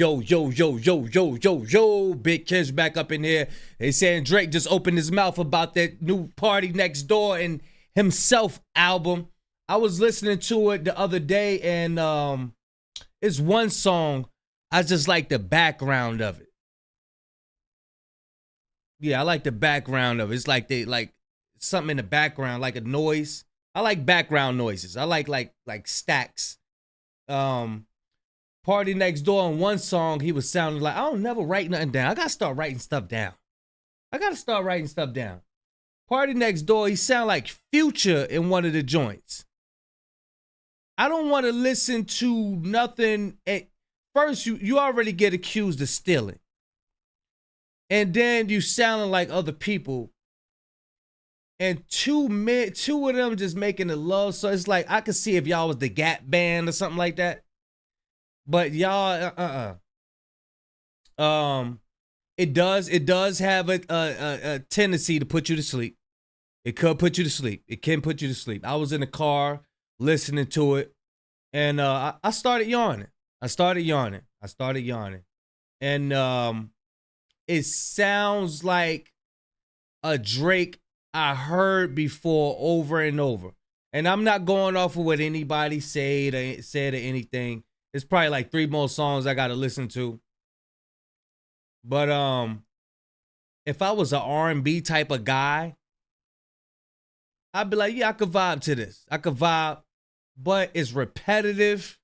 Yo. Big Kids back up in here. They saying Drake just opened his mouth about that new Party Next Door and Himself album. I was listening to it the other day, and it's one song. I just like the background of it. Yeah, I like the background of it. It's like they like something in the background, like a noise. I like background noises. I like stacks. Party Next Door on one song, he was sounding like, I don't never write nothing down. I gotta start writing stuff down. Party Next Door, he sound like Future in one of the joints. I don't want to listen to nothing. First, you already get accused of stealing. And then you sounding like other people. And two of them just making a love. So it's like, I could see if y'all was the Gap Band or something like that. But y'all, it does have a tendency to put you to sleep. It could put you to sleep. It can put you to sleep. I was in the car listening to it, and I started yawning. And it sounds like a Drake I heard before over and over. And I'm not going off of what anybody said or anything. It's probably like 3 more songs I gotta listen to. But if I was an R&B type of guy, I'd be like, yeah, I could vibe to this. I could vibe, but it's repetitive,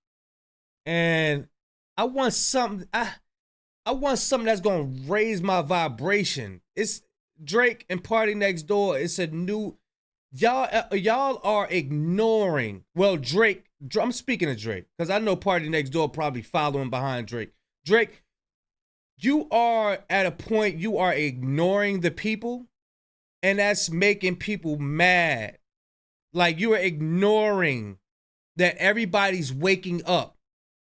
and I want something. I want something that's gonna raise my vibration. It's Drake and Party Next Door. It's a new. Y'all are ignoring. Well, Drake. I'm speaking of Drake because I know Party Next Door probably following behind Drake. Drake, you are at a point you are ignoring the people, and that's making people mad. Like, you are ignoring that everybody's waking up,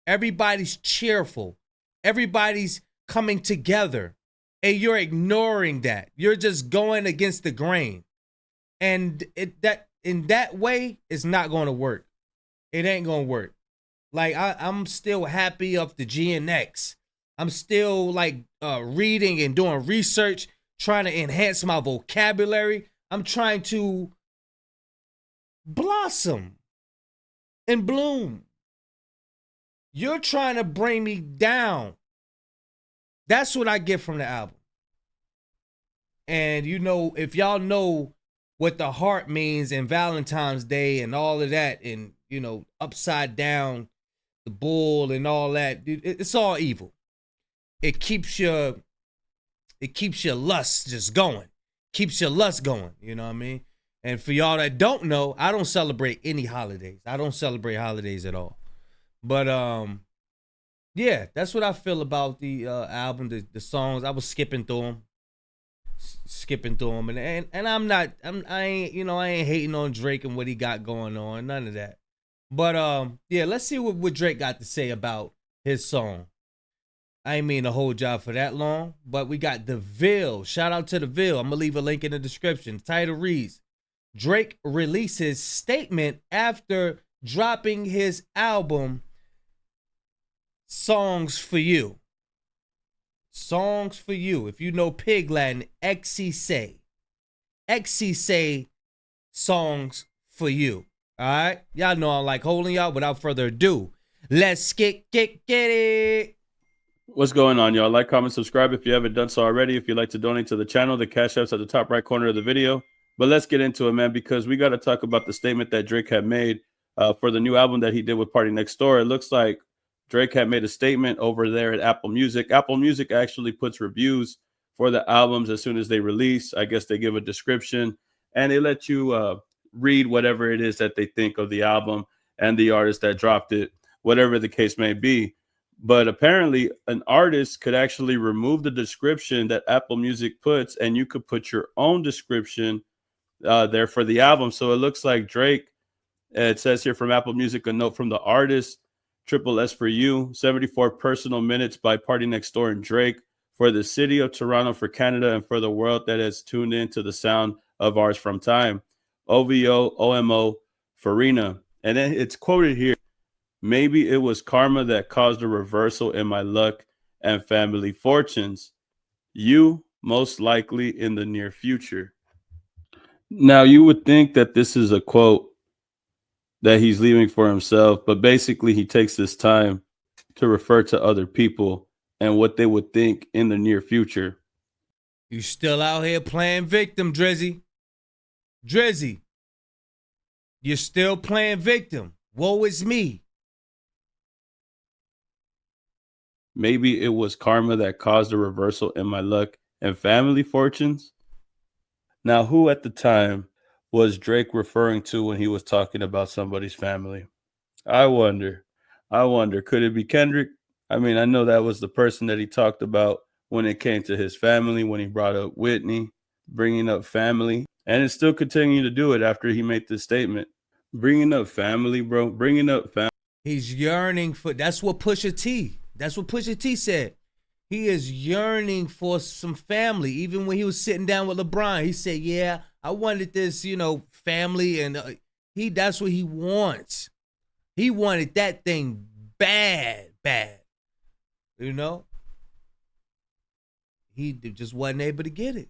everybody's cheerful, everybody's coming together, and you're ignoring that. You're just going against the grain, and in that way, it's not going to work. It ain't gonna work. Like, I'm still happy of the GNX. I'm still like reading and doing research, trying to enhance my vocabulary. I'm trying to blossom and bloom. You're trying to bring me down. That's what I get from the album. And if y'all know what the heart means in Valentine's Day and all of that, and upside down, the bull and all that, it's all evil. It keeps your lust just going. Keeps your lust going, you know what I mean? And for y'all that don't know, I don't celebrate any holidays. I don't celebrate holidays at all. But yeah, that's what I feel about the album, the songs. I was skipping through them, and I ain't hating on Drake and what he got going on, none of that. But yeah, let's see what Drake got to say about his song. I ain't mean to hold y'all for that long, but we got The Ville. Shout out to The Ville. I'm gonna leave a link in the description. The title reads, Drake releases statement after dropping his album Songs for You. Songs for You. If you know Pig Latin, Exise Songs for You. All right? Y'all know I like holding y'all. Without further ado, let's get it. What's going on, y'all? Like, comment, subscribe if you haven't done so already. If you'd like to donate to the channel, the Cash App's at the top right corner of the video. But let's get into it, man, because we got to talk about the statement that Drake had made for the new album that he did with Party Next Door. It looks like Drake had made a statement over there at Apple Music. Apple Music actually puts reviews for the albums as soon as they release. I guess they give a description, and they let you read whatever it is that they think of the album and the artist that dropped it, whatever the case may be. But apparently an artist could actually remove the description that Apple Music puts, and you could put your own description there for the album. So it looks like Drake, it says here from Apple Music, a note from the artist, Triple S for You, 74 personal minutes by Party Next Door and Drake for the city of Toronto, for Canada, and for the world that has tuned in to the sound of ours from time. OVO, OMO, Farina. And then it's quoted here, maybe it was karma that caused a reversal in my luck, and family fortunes. You most likely in the near future. Now, you would think that this is a quote that he's leaving for himself, but basically he takes this time to refer to other people and what they would think in the near future. You still out here playing victim, Drizzy. Drizzy, you're still playing victim. Woe is me. Maybe it was karma that caused a reversal in my luck and family fortunes. Now, who at the time was Drake referring to when he was talking about somebody's family? I wonder. Could it be Kendrick? I mean, I know that was the person that he talked about when it came to his family, when he brought up Whitney, bringing up family, and it's still continuing to do it after he made this statement. Bringing up family, bro. Bringing up family. He's yearning for, that's what Pusha T said. He is yearning for some family. Even when he was sitting down with LeBron, he said, yeah, I wanted this, family. And that's what he wants. He wanted that thing bad. He just wasn't able to get it.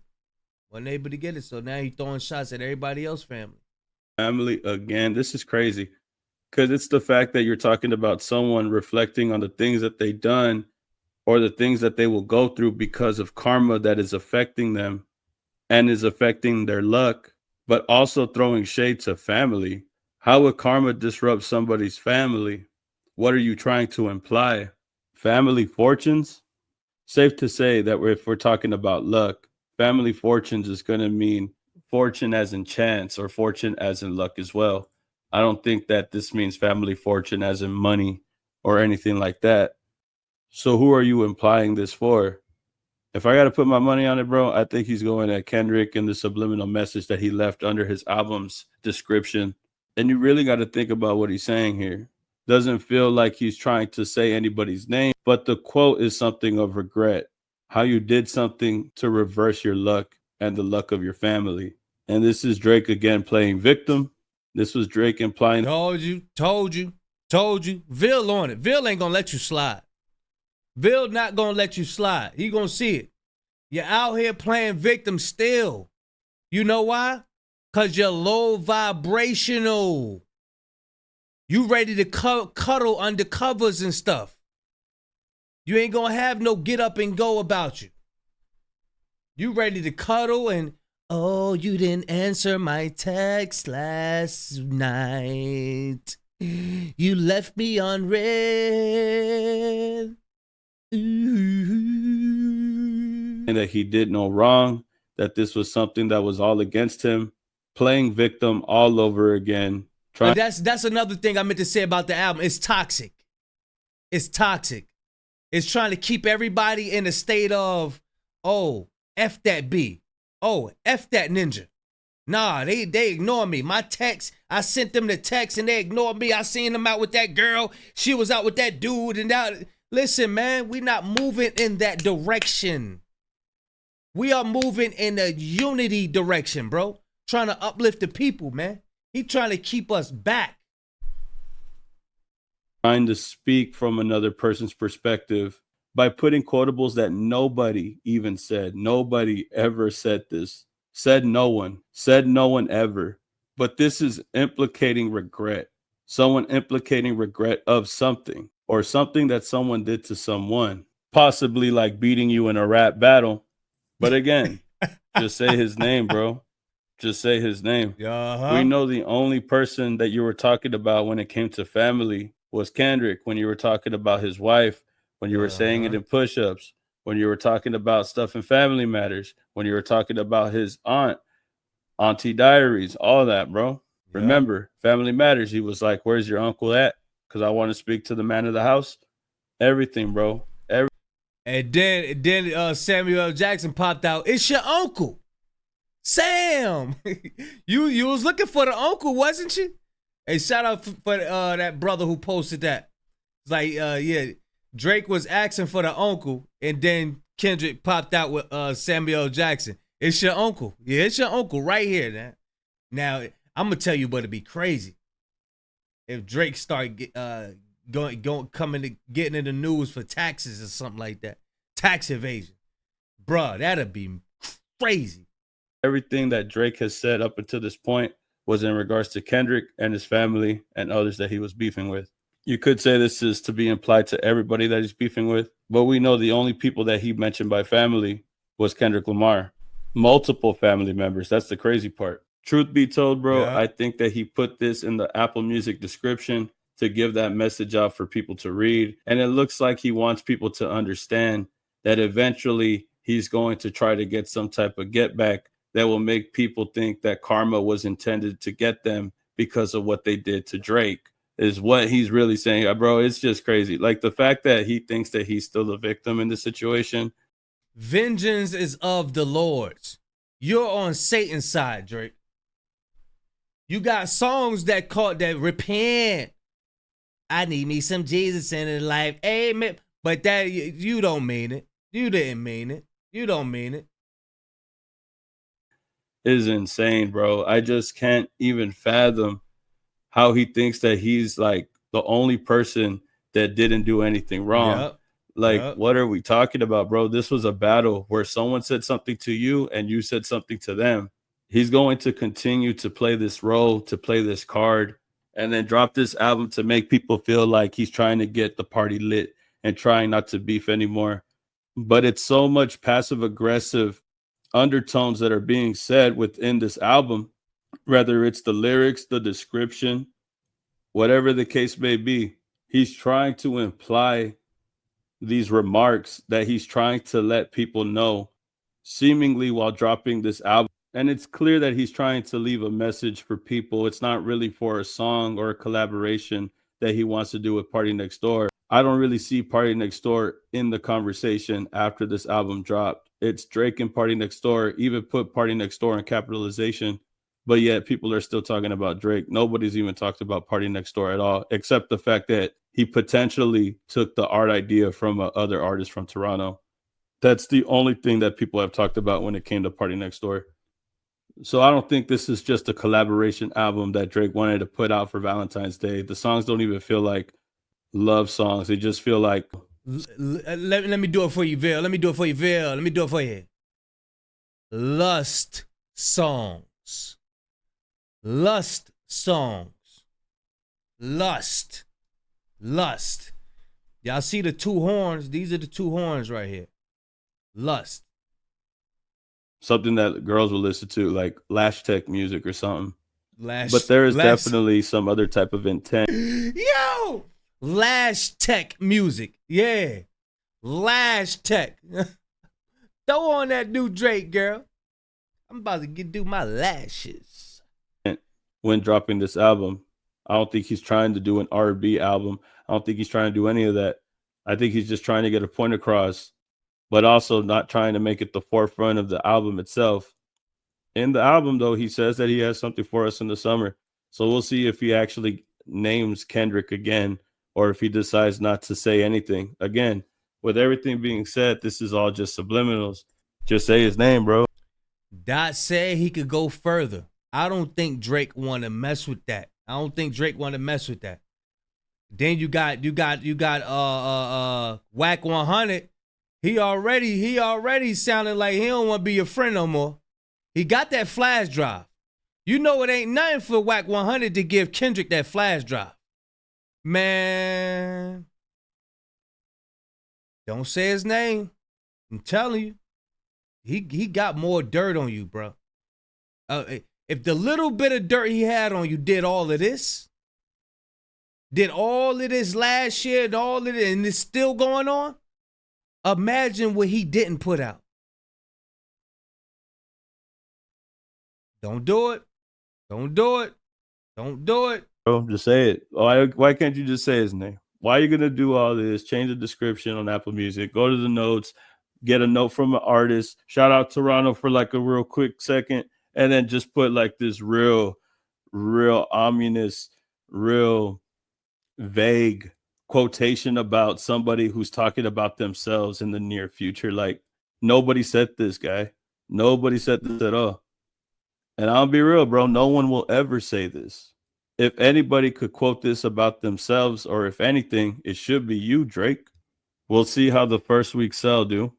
So now he's throwing shots at everybody else's family. Family again. This is crazy. Because it's the fact that you're talking about someone reflecting on the things that they've done or the things that they will go through because of karma that is affecting them and is affecting their luck, but also throwing shade to family. How would karma disrupt somebody's family? What are you trying to imply? Family fortunes? Safe to say that if we're talking about luck, family fortunes is going to mean fortune as in chance or fortune as in luck as well. I don't think that this means family fortune as in money or anything like that. So who are you implying this for? If I got to put my money on it, bro, I think he's going at Kendrick and the subliminal message that he left under his album's description. And you really got to think about what he's saying here. Doesn't feel like he's trying to say anybody's name, but the quote is something of regret. How you did something to reverse your luck and the luck of your family. And this is Drake again playing victim. This was Drake implying. Told you. Ville on it. Ville ain't gonna let you slide. Ville not gonna let you slide. He gonna see it. You're out here playing victim still. You know why? Because you're low vibrational. You ready to cuddle under covers and stuff. You ain't gonna have no get up and go about you. You ready to cuddle and, oh, you didn't answer my text last night. You left me on red. And that he did no wrong, that this was something that was all against him, playing victim all over again. That's another thing I meant to say about the album. It's toxic. It's trying to keep everybody in a state of, oh, F that B. Oh, F that ninja. Nah, they ignore me. My text, I sent them the text and they ignored me. I seen them out with that girl. She was out with that dude and that. Listen, man, we not moving in that direction. We are moving in a unity direction, bro. Trying to uplift the people, man. He trying to keep us back. Trying to speak from another person's perspective by putting quotables that nobody even said. Nobody ever said this. Said no one ever. But this is implicating regret. Someone implicating regret of something or something that someone did to someone, possibly like beating you in a rap battle. But again, just say his name, bro. Just say his name. Uh-huh. We know the only person that you were talking about when it came to family was Kendrick, when you were talking about his wife, when you were saying it in push-ups, when you were talking about stuff in Family Matters, when you were talking about his Auntie Diaries, all that, bro. Yeah. Remember, Family Matters, he was like, where's your uncle at? Because I want to speak to the man of the house. Everything, bro. And then Samuel L. Jackson popped out. It's your uncle, Sam. you was looking for the uncle, wasn't you? Hey, shout out for that brother who posted that. It's like, yeah, Drake was asking for the uncle, and then Kendrick popped out with Samuel L. Jackson. It's your uncle. Yeah, it's your uncle right here, man. Now, I'm gonna tell you, but it'd be crazy if Drake start getting in the news for taxes or something like that. tax evasion. Bruh, that'd be crazy. Everything that Drake has said up until this point was in regards to Kendrick and his family and others that he was beefing with. You could say this is to be implied to everybody that he's beefing with, but we know the only people that he mentioned by family was Kendrick Lamar. Multiple family members. That's the crazy part. Truth be told, bro, Yeah. I think that he put this in the Apple Music description to give that message out for people to read. And it looks like he wants people to understand that eventually he's going to try to get some type of get back that will make people think that karma was intended to get them because of what they did to Drake, is what he's really saying. Bro, it's just crazy. Like the fact that he thinks that he's still a victim in this situation. Vengeance is of the Lord's. You're on Satan's side, Drake. You got songs that repent. I need me some Jesus in his life. Amen. But that you don't mean it. You didn't mean it. You don't mean it. Is insane, bro. I just can't even fathom how he thinks that he's like the only person that didn't do anything wrong. Yep. Like, what are we talking about, bro? This was a battle where someone said something to you and you said something to them. He's going to continue to play this role, to play this card, and then drop this album to make people feel like he's trying to get the party lit and trying not to beef anymore. But it's so much passive aggressive undertones that are being said within this album, whether it's the lyrics, the description, whatever the case may be. He's trying to imply these remarks that he's trying to let people know, seemingly while dropping this album. And it's clear that he's trying to leave a message for people. It's not really for a song or a collaboration that he wants to do with Party Next Door. I don't really see Party Next Door in the conversation after this album dropped. It's Drake and Party Next Door, even put Party Next Door in capitalization, but yet people are still talking about Drake. Nobody's even talked about Party Next Door at all, except the fact that he potentially took the art idea from other artist from Toronto. That's the only thing that people have talked about when it came to Party Next Door. So I don't think this is just a collaboration album that Drake wanted to put out for Valentine's Day. The songs don't even feel like love songs. They just feel like... Let me do it for you, Vil. Let me do it for you, Vil. Let me do it for you. Lust songs. Lust songs. Lust. Lust. Y'all see the two horns? These are the two horns right here. Lust. Something that girls will listen to, like Lash Tech music or something. But there is definitely some other type of intent. Yo! Lash Tech music. Yeah. Lash Tech. Throw on that new Drake, girl. I'm about to do my lashes. When dropping this album, I don't think he's trying to do an R&B album. I don't think he's trying to do any of that. I think he's just trying to get a point across, but also not trying to make it the forefront of the album itself. In the album, though, he says that he has something for us in the summer. So we'll see if he actually names Kendrick again, or if he decides not to say anything. Again, with everything being said, this is all just subliminals. Just say his name, bro. Dot said he could go further. I don't think Drake want to mess with that. Then you got Whack 100. He already sounded like he don't want to be your friend no more. He got that flash drive. You know it ain't nothing for Whack 100 to give Kendrick that flash drive. Man, don't say his name. I'm telling you, he got more dirt on you, bro. If the little bit of dirt he had on you did all of this last year, and it's still going on, imagine what he didn't put out. Don't do it. Don't do it. Don't do it. Bro, just say it. Why can't you just say his name? Why are you going to do all this? Change the description on Apple Music. Go to the notes. Get a note from an artist. Shout out Toronto for like a real quick second. And then just put like this real ominous, real vague quotation about somebody who's talking about themselves in the near future. Like, nobody said this, guy. Nobody said this at all. And I'll be real, bro. No one will ever say this. If anybody could quote this about themselves, or if anything, it should be you, Drake. We'll see how the first week sell do.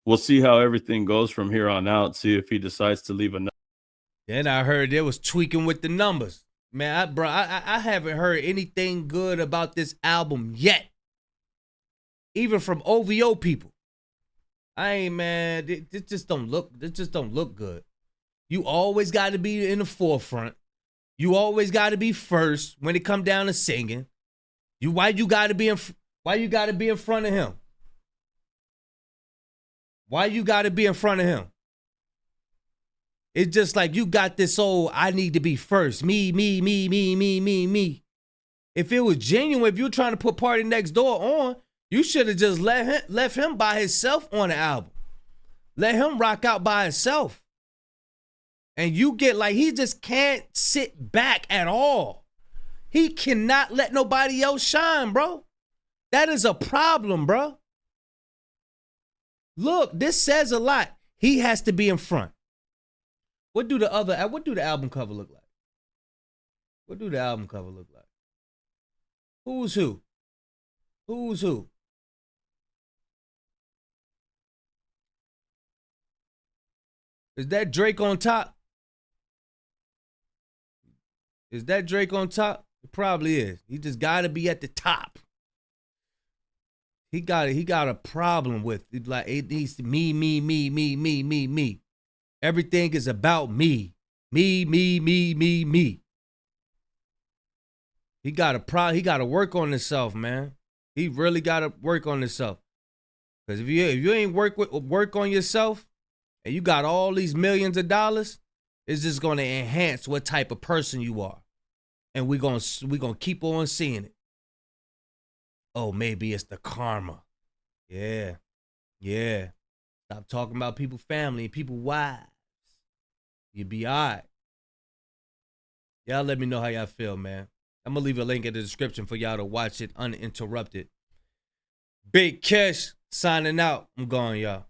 We'll see how everything goes from here on out. See if he decides to leave a. Then I heard they was tweaking with the numbers. Man, I haven't heard anything good about this album yet. Even from OVO people. It just don't look good. You always got to be in the forefront. You always got to be first when it come down to singing. Why you got to be in front of him? Why you got to be in front of him? It's just like you got this old, I need to be first. Me. If it was genuine, if you were trying to put Party Next Door on, you should have just left him by himself on the album. Let him rock out by himself. And you get like, he just can't sit back at all. He cannot let nobody else shine, bro. That is a problem, bro. Look, this says a lot. He has to be in front. What do the album cover look like? What do the album cover look like? Who's who? Who's who? Is that Drake on top? Is that Drake on top? It probably is. He just got to be at the top. He got a problem with it. Like, it needs to me. Everything is about me. Me. He got to work on himself, man. He really got to work on himself. Because if you ain't work on yourself and you got all these millions of dollars, it's just going to enhance what type of person you are. And we're going to keep on seeing it. Oh, maybe it's the karma. Yeah. Stop talking about people's family and people's wives. You'll be all right. Y'all let me know how y'all feel, man. I'm going to leave a link in the description for y'all to watch it uninterrupted. Big Kesh signing out. I'm gone, y'all.